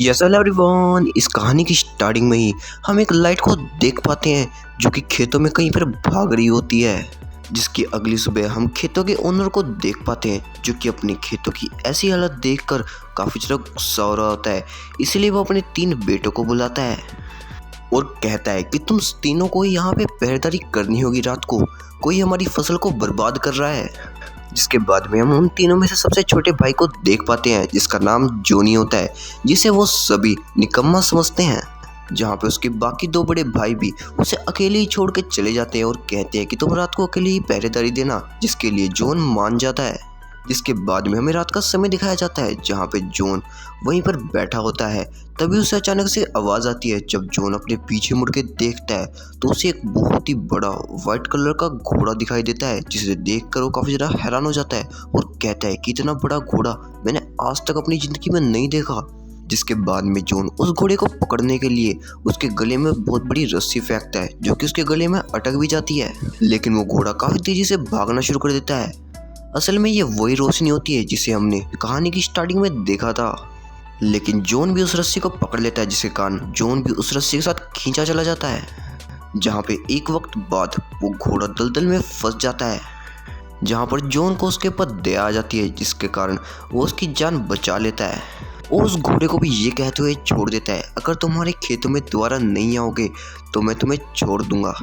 Yes hello everyone, इस कहानी की स्टार्टिंग में ही हम एक लाइट को देख पाते हैं जो कि खेतों में कहीं पर भाग रही होती है। जिसकी अगली सुबह हम खेतों के ओनर को देख पाते हैं जो कि अपने खेतों की ऐसी हालत देखकर काफ़ी ज़्यादा गुस्सा हो रहा होता है। इसलिए वो अपने 3 बेटों को बुलाता है और कहता है कि तुम तीनों को ही यहाँ पे पहरेदारी करनी होगी रात को, कोई हमारी फसल को बर्बाद कर रहा है। जिसके बाद में हम उन तीनों में से सबसे छोटे भाई को देख पाते हैं जिसका नाम जॉनी होता है, जिसे वो सभी निकम्मा समझते हैं। जहाँ पे उसके बाकी 2 बड़े भाई भी उसे अकेले ही छोड़ के चले जाते हैं और कहते हैं कि तुम रात को अकेले ही पहरेदारी देना, जिसके लिए जॉन मान जाता है। जिसके बाद में हमें रात का समय दिखाया जाता है जहाँ पे जॉन वहीं पर बैठा होता है। तभी उसे अचानक से आवाज़ आती है। जब जॉन अपने पीछे मुड़ के देखता है तो उसे एक बहुत ही बड़ा वाइट कलर का घोड़ा दिखाई देता है, जिसे देखकर वो काफ़ी ज़्यादा हैरान हो जाता है और कहता है कि इतना बड़ा घोड़ा मैंने आज तक अपनी ज़िंदगी में नहीं देखा। जिसके बाद में जॉन उस घोड़े को पकड़ने के लिए उसके गले में बहुत बड़ी रस्सी फेंकता है जो कि उसके गले में अटक भी जाती है, लेकिन वो घोड़ा काफ़ी तेज़ी से भागना शुरू कर देता है। असल में ये वही रोशनी होती है जिसे हमने कहानी की स्टार्टिंग में देखा था। लेकिन जॉन भी उस रस्सी को पकड़ लेता है, जिसके कारण जॉन भी उस रस्सी के साथ खींचा चला जाता है। जहाँ पे एक वक्त बाद वो घोड़ा दलदल में फंस जाता है, जहाँ पर जॉन को उसके ऊपर दया आ जाती है, जिसके कारण वो उसकी जान बचा लेता है और उस घोड़े को भी ये कहते हुए छोड़ देता है, अगर तुम्हारे खेतों में दोबारा नहीं आओगे तो मैं तुम्हें छोड़ दूंगा।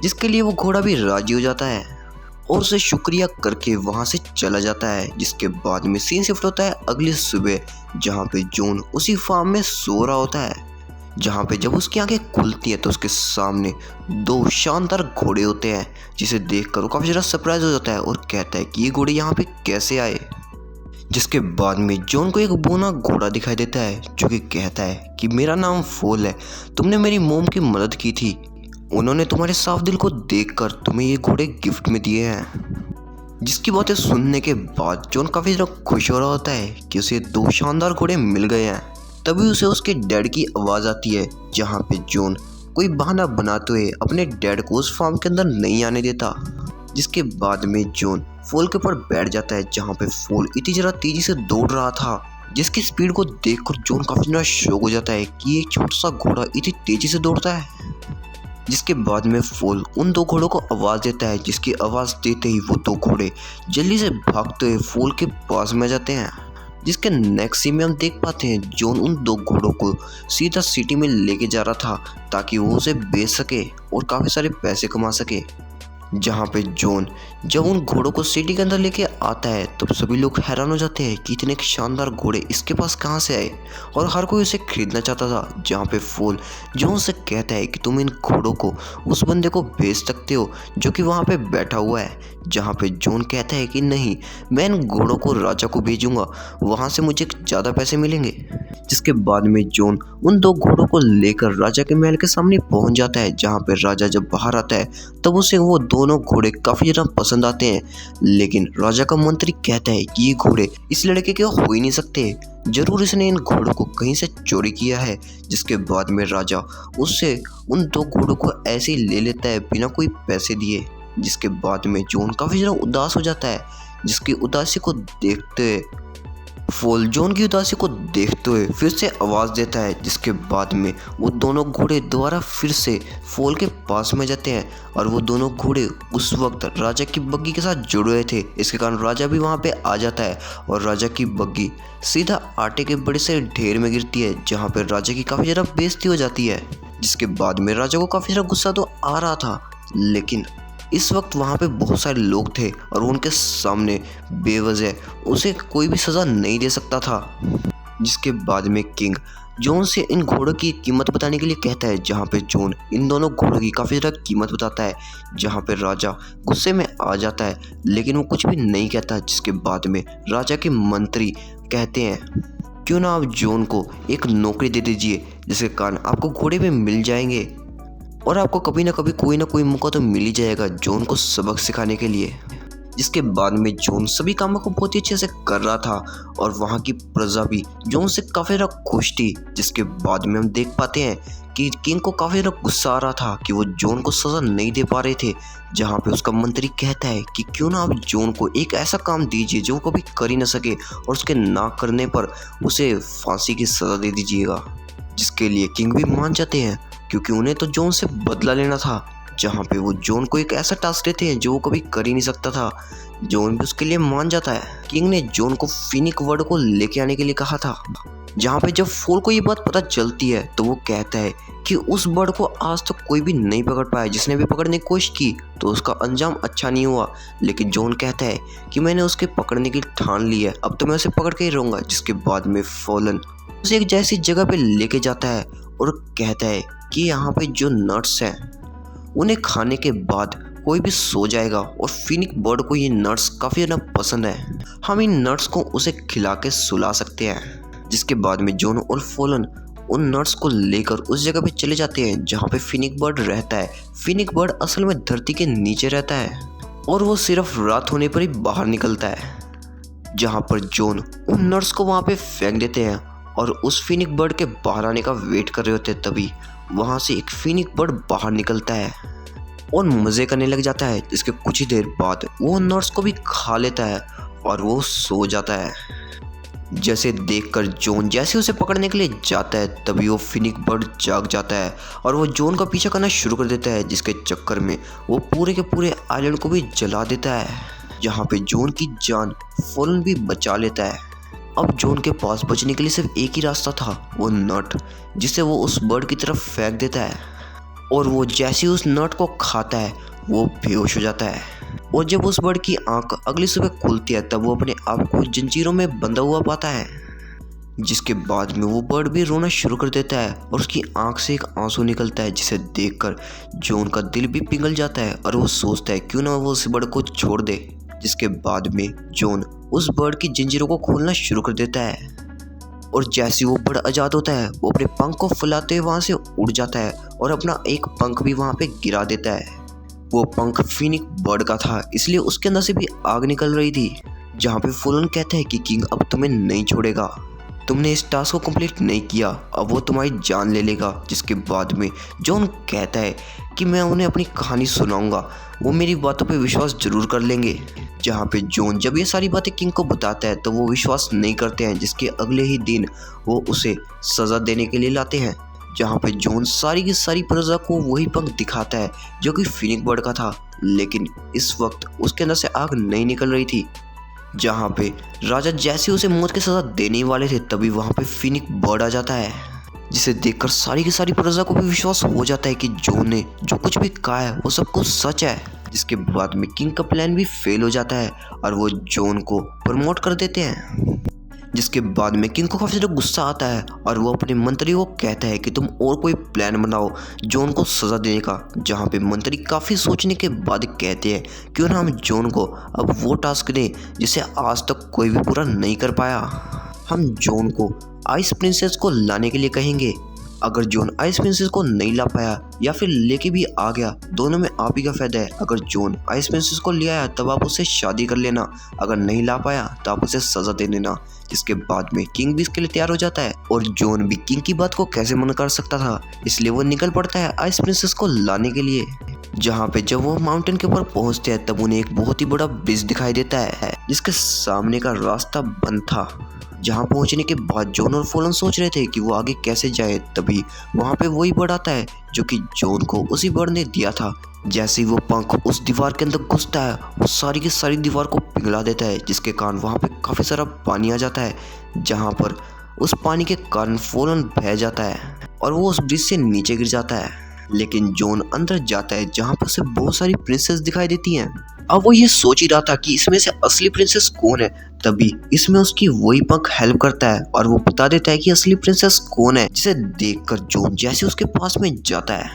जिसके लिए वो घोड़ा भी राजी हो जाता है और उसे शुक्रिया करके वहाँ से चला जाता है। जिसके बाद में सीन शिफ्ट होता है अगली सुबह, जहाँ पे जॉन उसी फार्म में सो रहा होता है। जहाँ पे जब उसकी आंखें खुलती हैं तो उसके सामने 2 शानदार घोड़े होते हैं, जिसे देखकर वो काफ़ी ज़्यादा सरप्राइज हो जाता है और कहता है कि ये घोड़े यहाँ पे कैसे आए। जिसके बाद में जॉन को एक बूना घोड़ा दिखाई देता है जो कि कहता है कि मेरा नाम फॉल है, तुमने मेरी मोम की मदद की थी, उन्होंने तुम्हारे साफ दिल को देखकर तुम्हें ये घोड़े गिफ्ट में दिए हैं। जिसकी बातें सुनने के बाद जॉन काफ़ी ज़्यादा खुश हो रहा होता है कि उसे 2 शानदार घोड़े मिल गए हैं। तभी उसे उसके डैड की आवाज़ आती है, जहाँ पे जॉन कोई बहाना बनाते हुए अपने डैड को उस फार्म के अंदर नहीं आने देता। जिसके बाद में जॉन फॉल के ऊपर बैठ जाता है, जहाँ पे फॉल इतनी ज़रा तेज़ी से दौड़ रहा था, जिसकी स्पीड को देखकर जॉन काफ़ी ज़्यादा शॉक हो जाता है कि एक छोटा सा घोड़ा इतनी तेज़ी से दौड़ता है। जिसके बाद में फॉल उन 2 घोड़ों को आवाज़ देता है, जिसकी आवाज़ देते ही वो 2 घोड़े जल्दी से भागते हुए फॉल के पास में जाते हैं। जिसके नेक्स्ट सीन में हम देख पाते हैं जॉन उन 2 घोड़ों को सीधा सिटी में लेके जा रहा था ताकि वो उसे बेच सके और काफ़ी सारे पैसे कमा सके। जहाँ पे जॉन जब उन घोड़ों को सिटी के अंदर लेके आता है तो सभी लोग हैरान हो जाते हैं कि इतने शानदार घोड़े इसके पास कहाँ से आए, और हर कोई उसे खरीदना चाहता था। जहाँ पे फॉल जॉन से कहता है कि तुम इन घोड़ों को उस बंदे को बेच सकते हो जो कि वहाँ पे बैठा हुआ है। जहाँ पे जॉन कहता है कि नहीं, मैं इन घोड़ों को राजा को भेजूंगा, वहाँ से मुझे ज़्यादा पैसे मिलेंगे। जिसके बाद में जॉन उन 2 घोड़ों को लेकर राजा के महल के सामने पहुंच जाता है। जहाँ पर राजा जब बाहर आता है तब उसे वो दोनों घोड़े काफ़ी ज़्यादा पसंद आते हैं, लेकिन राजा का मंत्री कहता है कि ये घोड़े इस लड़के के हो ही नहीं सकते, जरूर इसने इन घोड़ों को कहीं से चोरी किया है। जिसके बाद में राजा उससे उन 2 घोड़ों को ऐसे ही ले लेता है बिना कोई पैसे दिए। जिसके बाद में जॉन काफ़ी ज़्यादा उदास हो जाता है। जिसकी उदासी को देखते फॉल जॉन की उदासी को देखते हुए फिर से आवाज़ देता है। जिसके बाद में वो दोनों घोड़े दोबारा फिर से फॉल के पास में जाते हैं और वो दोनों घोड़े उस वक्त राजा की बग्गी के साथ जुड़े हुए थे। इसके कारण राजा भी वहाँ पे आ जाता है और राजा की बग्गी सीधा आटे के बड़े से ढेर में गिरती है, जहाँ पर राजा की काफ़ी ज़्यादा बेइज्जती हो जाती है। जिसके बाद में राजा को काफ़ी ज़्यादा गुस्सा तो आ रहा था, लेकिन इस वक्त वहाँ पे बहुत सारे लोग थे और उनके सामने बेवजह उसे कोई भी सज़ा नहीं दे सकता था। जिसके बाद में किंग जॉन से इन घोड़ों की कीमत बताने के लिए कहता है, जहाँ पे जॉन इन दोनों घोड़ों की काफ़ी ज़्यादा कीमत बताता है। जहाँ पे राजा गुस्से में आ जाता है, लेकिन वो कुछ भी नहीं कहता। जिसके बाद में राजा के मंत्री कहते हैं, क्यों ना आप जॉन को एक नौकरी दे दीजिए, जिसके कारण आपको घोड़े भी मिल जाएंगे और आपको कभी ना कभी कोई ना कोई मौका तो मिल ही जाएगा जॉन को सबक सिखाने के लिए। जिसके बाद में जॉन सभी कामों को बहुत ही अच्छे से कर रहा था और वहाँ की प्रजा भी जॉन से काफ़ी ज़्यादा खुश थी। जिसके बाद में हम देख पाते हैं कि किंग को काफ़ी ज़्यादा गुस्सा आ रहा था कि वो जॉन को सज़ा नहीं दे पा रहे थे। जहाँ पे उसका मंत्री कहता है कि क्यों ना आप जॉन को एक ऐसा काम दीजिए जो वो कभी कर ही ना सके और उसके ना करने पर उसे फांसी की सज़ा दे दीजिएगा। जिसके लिए किंग भी मान जाते हैं क्योंकि उन्हें तो जॉन से बदला लेना था। जहाँ पे वो जॉन को एक ऐसा टास्क देते हैं जो वो कभी कर ही नहीं सकता था। जॉन भी उसके लिए मान जाता है। किंग ने जॉन को फिनिक वर्ड को लेके आने के लिए कहा था। जहाँ पे जब फोल को ये बात पता चलती है तो वो कहता है कि उस बर्ड को आज तक कोई भी नहीं पकड़ पाया, जिसने भी पकड़ने की कोशिश की तो उसका अंजाम अच्छा नहीं हुआ। लेकिन जॉन कहता है कि मैंने उसके पकड़ने की ठान ली है, अब तो मैं उसे पकड़ के ही रहूँगा। जिसके बाद में फॉलन उसे एक जैसी जगह पे लेके जाता है और कहता है कि यहाँ पे जो नट्स हैं उन्हें खाने के बाद कोई भी सो जाएगा और फिनिक बर्ड को ये नट्स काफ़ी ज़्यादा पसंद है, हम इन नट्स को उसे खिला के सुला सकते हैं। जिसके बाद में जॉन और फॉलन उन नट्स को लेकर उस जगह पे चले जाते हैं जहाँ पे फिनिक बर्ड रहता है। फिनिक बर्ड असल में धरती के नीचे रहता है और वो सिर्फ रात होने पर ही बाहर निकलता है। जहाँ पर जॉन उन नट्स को वहाँ पे फेंक देते हैं और उस फिनिक बर्ड के बाहर आने का वेट कर रहे होते हैं। तभी वहाँ से एक फिनिक बर्ड बाहर निकलता है और मज़े करने लग जाता है। इसके कुछ ही देर बाद वो नट्स को भी खा लेता है और वो सो जाता है। जैसे देखकर जॉन जैसे उसे पकड़ने के लिए जाता है तभी वो फिनिक बर्ड जाग जाता है और वो जॉन का पीछा करना शुरू कर देता है, जिसके चक्कर में वो पूरे के पूरे आइलैंड को भी जला देता है। जहाँ पे जॉन की जान फॉलन भी बचा लेता है। अब जॉन के पास बचने के लिए सिर्फ एक ही रास्ता था, वो नट, जिसे वो उस बर्ड की तरफ फेंक देता है और वो जैसे ही उस नट को खाता है वो बेहोश हो जाता है। और जब उस बर्ड की आंख अगली सुबह खुलती है तब वो अपने आप को जंजीरों में बंधा हुआ पाता है। जिसके बाद में वो बर्ड भी रोना शुरू कर देता है और उसकी आंख से एक आंसू निकलता है, जिसे देखकर जॉन का दिल भी पिघल जाता है और वो सोचता है क्यों ना वो उस बर्ड को छोड़ दे। जिसके बाद में जॉन उस बर्ड की जंजीरों को खोलना शुरू कर देता है और जैसे वो बर्ड आज़ाद होता है वो अपने पंख को फैलाते हुए वहाँ से उड़ जाता है और अपना एक पंख भी वहाँ पे गिरा देता है। वो पंख फिनिक बर्ड का था, इसलिए उसके अंदर से भी आग निकल रही थी। जहाँ पे फॉलन कहता है कि किंग अब तुम्हें नहीं छोड़ेगा, तुमने इस टास्क को कंप्लीट नहीं किया, अब वो तुम्हारी जान ले लेगा। जिसके बाद में जॉन कहता है कि मैं उन्हें अपनी कहानी सुनाऊंगा, वो मेरी बातों पे विश्वास जरूर कर लेंगे। जहाँ पे जॉन जब ये सारी बातें किंग को बताता है तो वो विश्वास नहीं करते हैं। जिसके अगले ही दिन वो उसे सज़ा देने के लिए लाते हैं। जहाँ पे जॉन सारी की सारी प्रजा को वही पंख दिखाता है जो कि फिनिक बर्ड का था, लेकिन इस वक्त उसके अंदर से आग नहीं निकल रही थी। जहाँ पे राजा जैसे उसे मौत की सज़ा देने वाले थे तभी वहाँ पे फिनिक बर्ड आ जाता है, जिसे देखकर सारी की सारी प्रजा को भी विश्वास हो जाता है कि जॉन ने जो कुछ भी कहा है वो सब कुछ सच है। जिसके बाद में किंग का प्लान भी फेल हो जाता है और वो जॉन को प्रमोट कर देते हैं। जिसके बाद में किंग को काफ़ी ज़्यादा गुस्सा आता है और वो अपने मंत्री को कहता है कि तुम और कोई प्लान बनाओ जॉन को सज़ा देने का। जहाँ पे मंत्री काफ़ी सोचने के बाद कहते हैं क्यों ना हम जॉन को अब वो टास्क दें जिसे आज तक कोई भी पूरा नहीं कर पाया। हम जॉन को आइस प्रिंसेस को लाने के लिए कहेंगे। अगर जॉन आइस प्रिंसेस को नहीं ला पाया या फिर लेके भी आ गया, दोनों में आप ही का फायदा है। अगर जॉन आइस प्रिंसेस को ले आया तब आप उससे शादी कर लेना, अगर नहीं ला पाया तो आप उसे सज़ा दे देना। जिसके बाद में किंग भी इसके लिए तैयार हो जाता है और जॉन भी किंग की बात को कैसे मना कर सकता था, इसलिए वो निकल पड़ता है आइस प्रिंसेस को लाने के लिए। जहाँ पे जब वो माउंटेन के ऊपर पहुँचते हैं तब उन्हें एक बहुत ही बड़ा ब्रिज दिखाई देता है जिसके सामने का रास्ता बंद था। जहाँ पहुँचने के बाद जॉन और फॉलन सोच रहे थे कि वो आगे कैसे जाए, तभी वहाँ पे वही बर्ड आता है जो कि जॉन को उसी बर्ड ने दिया था। जैसे ही वो पंख उस दीवार के अंदर घुसता है वो सारी की सारी दीवार को पिघला देता है, जिसके कारण वहाँ पे काफ़ी सारा पानी आ जाता है। जहाँ पर उस पानी के कारण फॉलन बह जाता है और वो उस ब्रिज से नीचे गिर जाता है। लेकिन जॉन अंदर जाता है जहाँ पर उसे बहुत सारी प्रिंसेस दिखाई देती हैं। अब वो ये सोच ही रहा था कि इसमें से असली प्रिंसेस कौन है, तभी इसमें उसकी वही पंख हेल्प करता है और वो बता देता है कि असली प्रिंसेस कौन है। जिसे देखकर जॉन जैसे उसके पास में जाता है,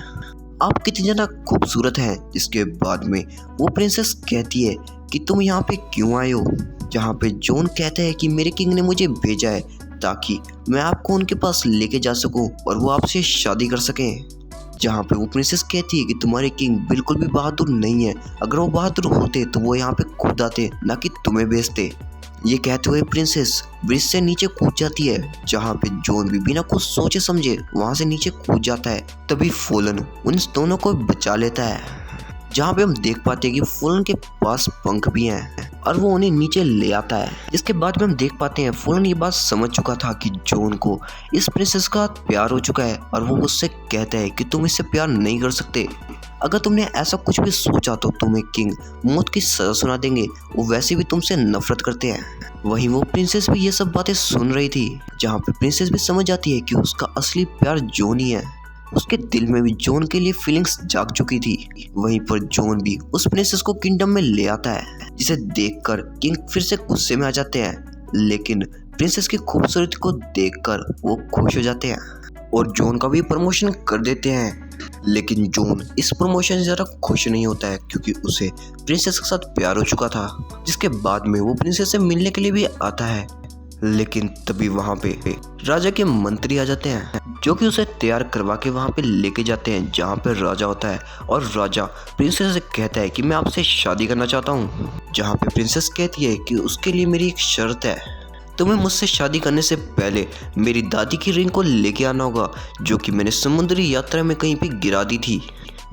आप कितनी ज़्यादा खूबसूरत हैं। जिसके बाद में वो प्रिंसेस कहती है कि तुम यहाँ पे क्यों आए हो। जहाँ पे जॉन कहता है कि मेरे किंग ने मुझे भेजा है ताकि मैं आपको उनके पास लेके जा सकूं और वो आपसे शादी कर सकें। जहाँ पे वो प्रिंसेस कहती है कि तुम्हारे किंग बिल्कुल भी बहादुर नहीं है, अगर वो बहादुर होते तो वो यहाँ पे कूद आते, ना कि तुम्हें भेजते। ये कहते हुए प्रिंसेस ब्रिज से नीचे कूद जाती है, जहाँ पे जॉन भी बिना कुछ सोचे समझे वहाँ से नीचे कूद जाता है। तभी फॉलन उन दोनों को बचा लेता है, जहाँ पे हम देख पाते हैं कि फॉलन के पास पंख भी हैं और वो उन्हें नीचे ले आता है। इसके बाद में हम देख पाते हैं फॉलन ये बात समझ चुका था कि जॉन को इस प्रिंसेस का प्यार हो चुका है और वो उससे कहता है कि तुम इससे प्यार नहीं कर सकते। अगर तुमने ऐसा कुछ भी सोचा तो तुम्हें किंग मौत की सजा सुना देंगे, वो वैसे भी तुमसे नफरत करते हैं। वहीं वो प्रिंसेस भी ये सब बातें सुन रही थी, जहाँ पे प्रिंसेस भी समझ जाती है कि उसका असली प्यार जॉन ही है। उसके दिल में भी जॉन के लिए फीलिंग्स जाग चुकी थी। वहीं पर जॉन भी उस प्रिंसेस को किंगडम में ले आता है, जिसे देखकर किंग फिर से गुस्से में आ जाते हैं, लेकिन प्रिंसेस की खूबसूरती को देखकर वो खुश हो जाते हैं और जॉन का भी प्रमोशन कर देते हैं। लेकिन जॉन इस प्रमोशन से ज़्यादा खुश नहीं होता है, क्योंकि उसे प्रिंसेस के साथ प्यार हो चुका था। जिसके बाद में वो प्रिंसेस से मिलने के लिए भी आता है, लेकिन तभी वहाँ पे राजा के मंत्री आ जाते हैं, जो कि उसे तैयार करवा के वहाँ पे लेके जाते हैं जहाँ पे राजा होता है। और राजा प्रिंसेस से कहता है कि मैं आपसे शादी करना चाहता हूँ, जहाँ पे प्रिंसेस कहती है कि उसके लिए मेरी एक शर्त है, तुम्हें मुझसे शादी करने से पहले मेरी दादी की रिंग को लेके आना होगा, जो कि मैंने समुद्री यात्रा में कहीं पे गिरा दी थी।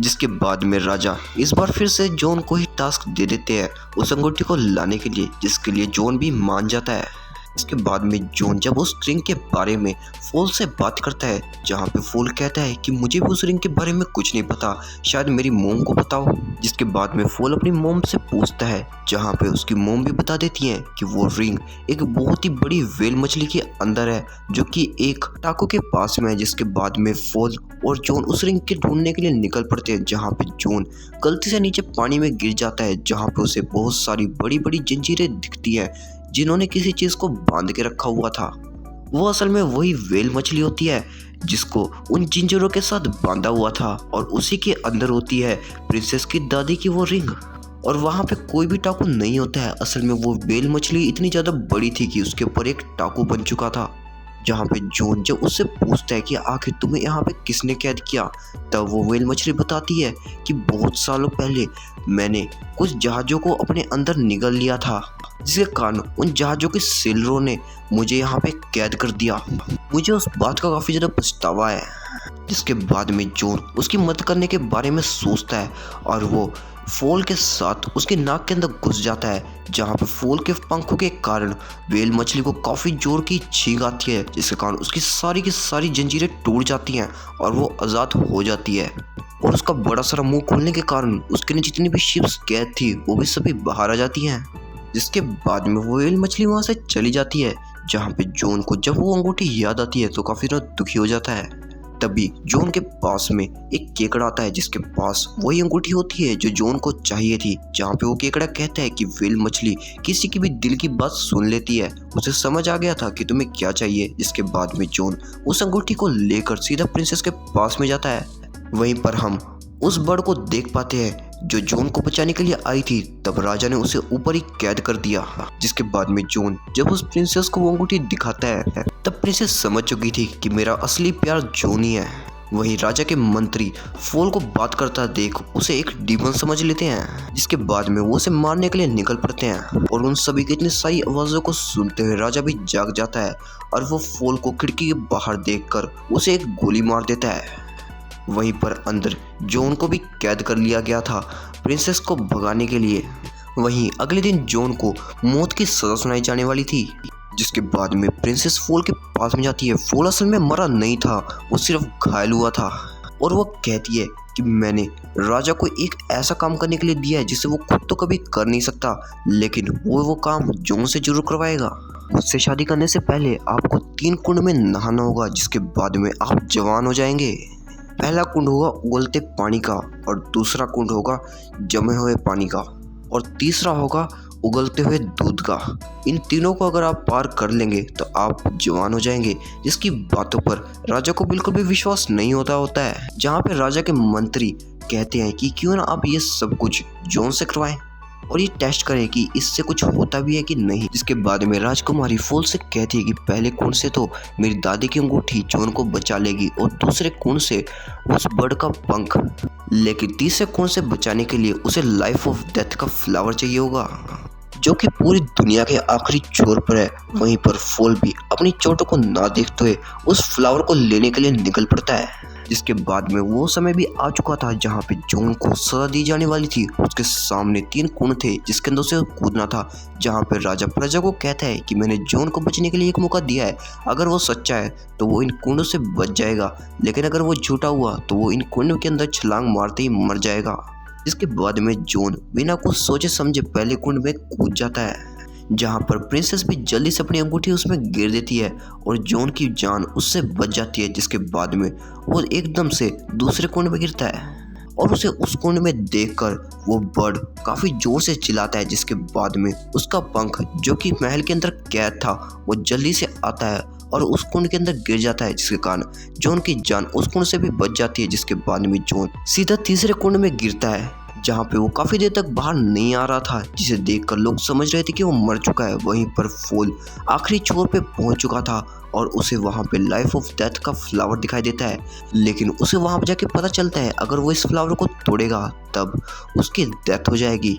जिसके बाद में राजा इस बार फिर से जॉन को ही टास्क दे देते हैं उस अंगूठी को लाने के लिए, जिसके लिए जॉन भी मान जाता है। इसके बाद में जॉन जब उस रिंग के बारे में फॉल से बात करता है, जहाँ पे फॉल कहता है कि मुझे भी उस रिंग के बारे में कुछ नहीं पता, शायद मेरी मोम को बताओ। जिसके बाद में फॉल अपनी मोम से पूछता है, जहाँ पे उसकी मोम भी बता देती है कि वो रिंग एक बहुत ही बड़ी व्हेल मछली के अंदर है, जो कि एक टाको के पास में है। जिसके बाद में फॉल और जॉन उस रिंग के ढूंढने के लिए निकल पड़ते हैं, जहाँ पे जॉन गलती से नीचे पानी में गिर जाता है, जहाँ पे उसे बहुत सारी बड़ी बड़ी जंजीरें दिखती है, जिन्होंने किसी चीज को बांध के रखा हुआ था। वो असल में वही व्हेल मछली होती है जिसको उन जिंजरों के साथ बांधा हुआ था, और उसी के अंदर होती है प्रिंसेस की दादी की वो रिंग। और वहाँ पे कोई भी टाकू नहीं होता है, असल में वो व्हेल मछली इतनी ज़्यादा बड़ी थी कि उसके ऊपर एक टाकू बन चुका था। जहाँ पे जॉन जब उससे पूछता है कि आखिर तुम्हें यहाँ पे किसने कैद किया, तब वो व्हेल मछली बताती है कि बहुत सालों पहले मैंने कुछ जहाज़ों को अपने अंदर निगल लिया था, जिसके कारण उन जहाज़ों के सेलरों ने मुझे यहाँ पे कैद कर दिया। मुझे उस बात का काफ़ी ज़्यादा पछतावा है। जिसके बाद में जॉन उसकी मदद करने के बारे में सोचता है और वो फॉल के साथ उसके नाक के अंदर घुस जाता है, जहाँ पे फॉल के पंखों के कारण व्हेल मछली को काफ़ी जोर की छींक आती है, जिसके कारण उसकी की सारी जंजीरें टूट जाती हैं और वो आज़ाद हो जाती है। और उसका बड़ा सारा मुंह खुलने के कारण उसके लिए जितनी भी शिप्स कैद थी वो भी सभी बाहर आ जाती हैं। जिसके बाद में वो व्हेल मछली वहाँ से चली जाती है, जहाँ पे जॉन को जब वो अंगूठी याद आती है तो काफ़ी ज़्यादा दुखी हो जाता है। तभी जॉन के पास में एक केकड़ा आता है, जिसके पास वही अंगूठी होती है जो जॉन को चाहिए थी। जहाँ पे वो केकड़ा कहता है कि व्हेल मछली किसी की भी दिल की बात सुन लेती है, उसे समझ आ गया था कि तुम्हें क्या चाहिए। जिसके बाद में जॉन उस अंगूठी को लेकर सीधा प्रिंसेस के पास में जाता है। वहीं पर हम उस बर्ड को देख पाते हैं जो जॉन को बचाने के लिए आई थी। तब राजा ने उसे ऊपर ही कैद कर दिया। जिसके बाद में जॉन जब उस प्रिंसेस को वो अंगूठी दिखाता है, तब प्रिंसेस समझ चुकी थी कि मेरा असली प्यार जॉन ही है। वहीं राजा के मंत्री फॉल को बात करता देख उसे एक डीमन समझ लेते हैं। जिसके बाद में वो उसे मारने के लिए निकल पड़ते हैं, और उन सभी की इतनी सारी आवाज़ों को सुनते हुए राजा भी जाग जाता है और वो फॉल को खिड़की के बाहर देखकर उसे एक गोली मार देता है। वहीं पर अंदर जॉन को भी कैद कर लिया गया था प्रिंसेस को भगाने के लिए। वहीं अगले दिन जॉन को मौत की सज़ा सुनाई जाने वाली थी। जिसके बाद में प्रिंसेस फॉल के पास में जाती है। फॉल असल में मरा नहीं था, वो सिर्फ घायल हुआ था, और वो कहती है कि मैंने राजा को एक ऐसा काम करने के लिए दिया है जिसे वो खुद तो कभी कर नहीं सकता, लेकिन वो काम जॉन से जरूर करवाएगा। मुझसे शादी करने से पहले आपको 3 कुंड में नहाना होगा, जिसके बाद में आप जवान हो जाएंगे। पहला कुंड होगा उबलते पानी का, और दूसरा कुंड होगा जमे हुए पानी का, और तीसरा होगा उगलते हुए दूध का। इन तीनों को अगर आप पार कर लेंगे तो आप जवान हो जाएंगे। जिसकी बातों पर राजा को बिल्कुल भी विश्वास नहीं होता है। जहाँ पे राजा के मंत्री कहते हैं कि क्यों ना आप ये सब कुछ जॉन से करवाएं। और ये टेस्ट करे कि इससे कुछ होता भी है कि नहीं। जिसके बाद में राजकुमारी फूल से कहती है कि पहले कुंड से तो मेरी दादी की अंगूठी जॉन को बचा लेगी और दूसरे कुंड से उस बर्ड का पंख, लेकिन तीसरे कुंड से बचाने के लिए उसे लाइफ ऑफ डेथ का फ्लावर चाहिए होगा जो कि पूरी दुनिया के आखिरी छोर पर है। वहीं पर फॉल भी अपनी चोटों को ना देखते हुए उस फ्लावर को लेने के लिए निकल पड़ता है। जिसके बाद में वो समय भी आ चुका था जहाँ पे जॉन को सजा दी जाने वाली थी। उसके सामने 3 कुंड थे जिसके अंदर उसे कूदना था, जहाँ पे राजा प्रजा को कहता है कि मैंने जॉन को बचने के लिए एक मौका दिया है, अगर वो सच्चा है तो वो इन कुंडों से बच जाएगा, लेकिन अगर वो झूठा हुआ तो वो इन कुंडों के अंदर छलांग मारते ही मर जाएगा। इसके बाद में जॉन बिना कुछ सोचे समझे पहले कुंड में कूद जाता है, जहाँ पर प्रिंसेस भी जल्दी से अपनी अंगूठी उसमें गिर देती है और जॉन की जान उससे बच जाती है। जिसके बाद में वो एकदम से दूसरे कुंड में गिरता है और उसे उस कुंड में देखकर वो बर्ड काफी जोर से चिल्लाता है। जिसके बाद में उसका पंख जो कि महल के अंदर कैद था वो जल्दी से आता है और उस कुंड के अंदर गिर जाता है, जिसके कारण जॉन की जान उस कुंड से भी बच जाती है। जिसके बाद में जॉन सीधा तीसरे कुंड में गिरता है जहाँ पे वो काफी देर तक बाहर नहीं आ रहा था, जिसे देखकर लोग समझ रहे थे कि वो मर चुका है। वहीं पर फूल आखिरी छोर पे पहुंच चुका था और उसे वहां पे लाइफ ऑफ डेथ का फ्लावर दिखाई देता है, लेकिन उसे वहां पर जाके पता चलता है अगर वो इस फ्लावर को तोड़ेगा तब उसकी डेथ हो जाएगी।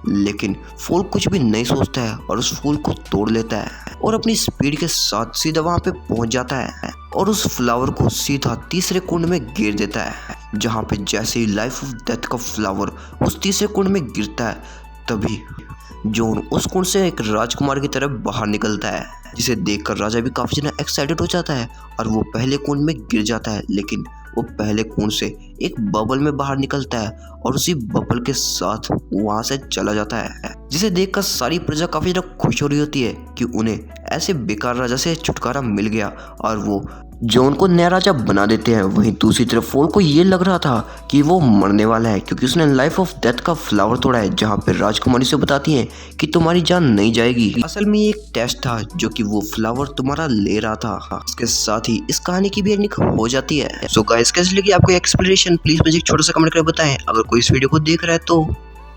लेकिन फूल कुछ भी नहीं सोचता है और उस फूल को तोड़ लेता है और अपनी स्पीड के साथ सीधा वहां पे पहुंच जाता है और उस फ्लावर को सीधा तीसरे कुंड में गिर देता है। जहां पे जैसे ही लाइफ ऑफ डेथ का फ्लावर उस तीसरे कुंड में गिरता है तभी जॉन उस कुंड से एक राजकुमार की तरफ बाहर निकलता है, जिसे देखकर राजा भी काफी ज्यादा एक्साइटेड हो जाता है और वो पहले कुंड में गिर जाता है, लेकिन वो पहले कुंड से एक बबल में बाहर निकलता है और उसी बबल के साथ वहां से चला जाता है, जिसे देखकर सारी प्रजा काफी ज्यादा खुश हो रही होती है कि उन्हें ऐसे बेकार राजा से छुटकारा मिल गया और वो जॉन को नया राजा बना देते हैं। वहीं दूसरी तरफ फॉल को ये लग रहा था कि वो मरने वाला है क्योंकि उसने लाइफ ऑफ डेथ का फ्लावर तोड़ा है, जहाँ पे राजकुमारी से बताती हैं कि तुम्हारी जान नहीं जाएगी। असल में ये एक टेस्ट था जो कि वो फ्लावर तुम्हारा ले रहा था। इसके साथ ही इस कहानी की भी एंडिंग हो जाती है। सो गाइस, कैसी लगी आपको एक्सप्लेनेशन, प्लीज मुझे एक छोटा सा कमेंट करके बताएं। अगर कोई इस वीडियो को देख रहा है तो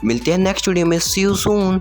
मिलते हैं नेक्स्ट वीडियो में। सी यू सून।